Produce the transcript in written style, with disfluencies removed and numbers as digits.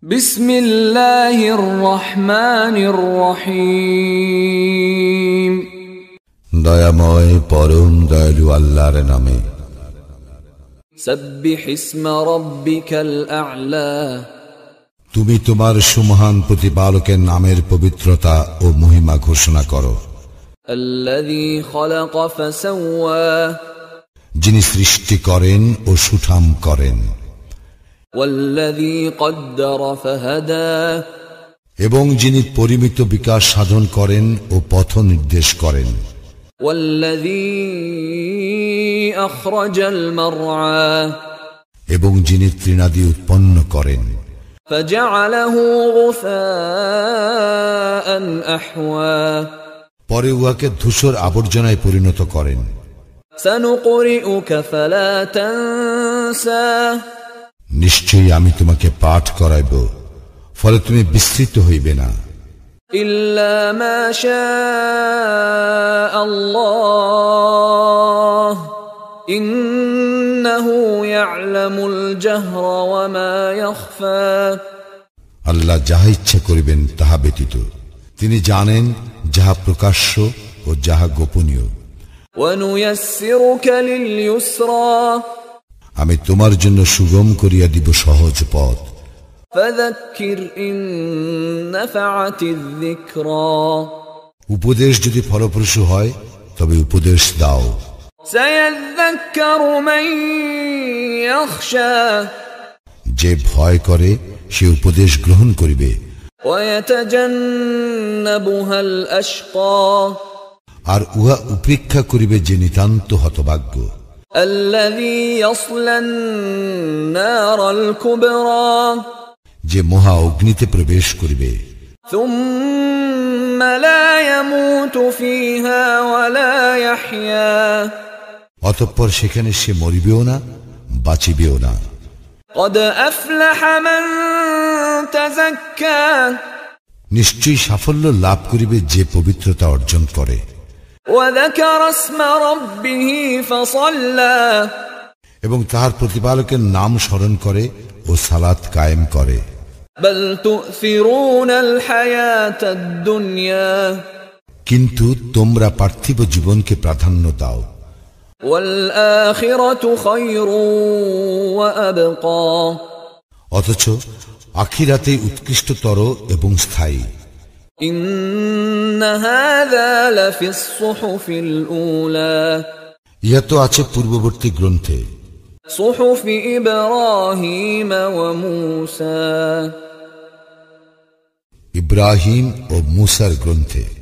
বিসমিল্লাহির রহমানির রহিম। দয়াময় পরম দয়ালু আল্লাহর নামে। সাব্বিহ ইসমা রাব্বিকাল আ'লা। তুমি তোমার সুমহান প্রতিপালকের নামের পবিত্রতা ও মহিমা ঘোষণা করো। আল্লাযী খালাকা ফাসাওয়া। যিনি সৃষ্টি করেন ও সুঠাম করেন। ওয়াল্লাযী কদ্দারা ফাহাদা। এবং যিনি পরিমিত বিকাশ সাধন করেন ও পথ নির্দেশ করেন। ওয়াল্লাযী আখরাজাল মারআ। এবং যিনি তৃণাদি উৎপন্ন করেন। ফাজআলাহু গুসাআন আহওয়া। পরে উহাকে ধূসর আবর্জনায় পরিণত করেন। সানুকরিউকা ফালা তানসা। নিশ্চয়ই আমি তোমাকে পাঠ করাইব, ফলে তুমি বিস্মৃত হইবে না। ইল্লা মা শাআ আল্লাহ ইন্নাহু ইয়ালামুল জাহরা ওয়া মা ইয়াখফা। আল্লাহ যাহা ইচ্ছা করিবেন তাহা ব্যতীত তিনি জানেন যাহা প্রকাশ্য ও যাহা গোপনীয়। ওয়া নুয়াসসিরুকা লিল ইউসরা। আমি তোমার জন্য সুগম করিয়া দিব সহজ পথ। ফাযাক্কির ইন নাফাআতিয যিকরা। উপদেশ যদি ফলপ্রসূ হয় তবে উপদেশ দাও। সায়াযাক্কারু মান ইয়াখশা। যে ভয় করে সে উপদেশ গ্রহণ করিবে। ওয়া ইয়াতাজান্নাবুহাল আশকা। আর উহা উপেক্ষা করিবে যে নিতান্ত হতভাগ্য। আল্লাযী ইয়াসলান নারাল কুবরা। যে মহা অগ্নিতে প্রবেশ করিবে। সুম্মা লা ইয়ামুতু ফিহা ওয়া লা ইয়াহইয়া। অতঃপর সেখানে সে মরিবেও না, বাঁচিবেও না। ক্বাদ আফলাহা মান তাযাক্কা। নিশ্চয়ই সাফল্য লাভ করিবে যে পবিত্রতা অর্জন করে। ওয়া যাকারা ইসমা রাব্বিহি ফাসাল্লা। এবং তাহার প্রতিপালকের নাম স্মরণ করে ও সালাত কায়েম করে। বাল তু'সিরুনাল হায়াতাদ দুনিয়া। কিন্তু তোমরা পার্থিব জীবনকে প্রাধান্য দাও। ওয়াল আখিরাতু খায়রুন ওয়া আবকা। অথচ আখিরাতে উৎকৃষ্টতর এবং স্থায়ী। ইন্না হাযা লাফিস সুহুফিল উলা। ইহা তো আছে পূর্ববর্তী গ্রন্থে। সুহুফি ইব্রাহিম ওয়া মূসা। ইব্রাহিম ও মূসার গ্রন্থে।